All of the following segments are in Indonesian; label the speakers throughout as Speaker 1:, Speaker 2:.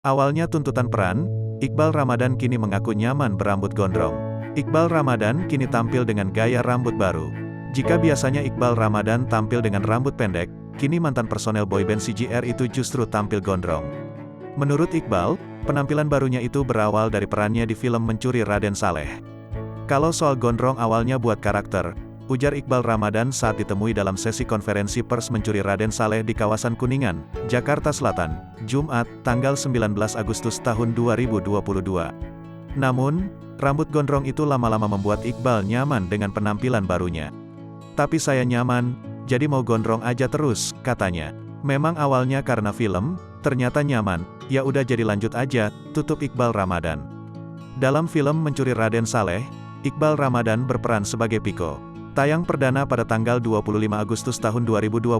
Speaker 1: Awalnya tuntutan peran, Iqbal Ramadan kini mengaku nyaman berambut gondrong. Iqbal Ramadan kini tampil dengan gaya rambut baru. Jika biasanya Iqbal Ramadan tampil dengan rambut pendek, kini mantan personel boyband CJR itu justru tampil gondrong. Menurut Iqbal, penampilan barunya itu berawal dari perannya di film Mencuri Raden Saleh. Kalau soal gondrong awalnya buat karakter, ujar Iqbal Ramadan saat ditemui dalam sesi konferensi pers Mencuri Raden Saleh di kawasan Kuningan, Jakarta Selatan, Jumat, tanggal 19 Agustus tahun 2022. Namun, rambut gondrong itu lama-lama membuat Iqbal nyaman dengan penampilan barunya. Tapi saya nyaman, jadi mau gondrong aja terus, katanya. Memang awalnya karena film, ternyata nyaman, ya udah jadi lanjut aja, tutup Iqbal Ramadan. Dalam film Mencuri Raden Saleh, Iqbal Ramadan berperan sebagai Piko. Tayang perdana pada tanggal 25 Agustus tahun 2022,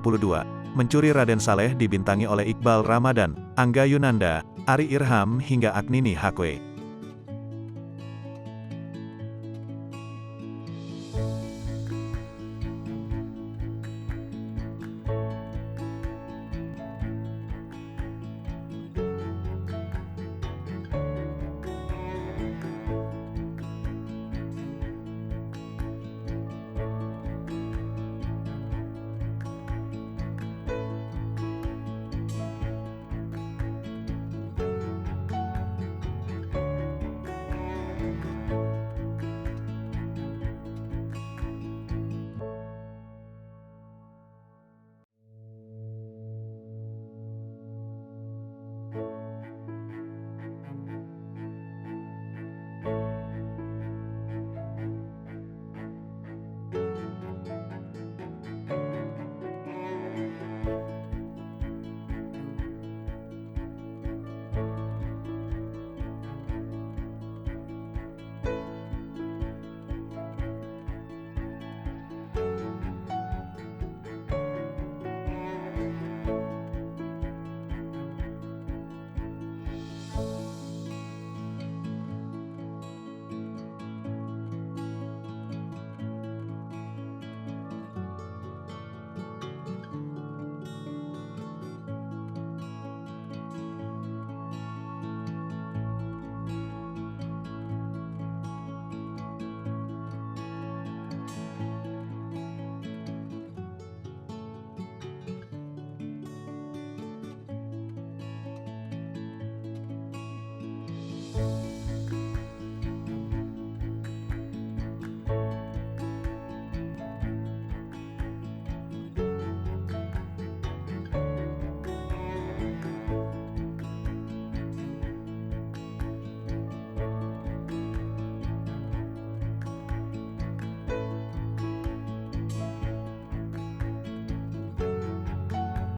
Speaker 1: Mencuri Raden Saleh dibintangi oleh Iqbal Ramadan, Angga Yunanda, Ari Irham hingga Agnini Hakwe.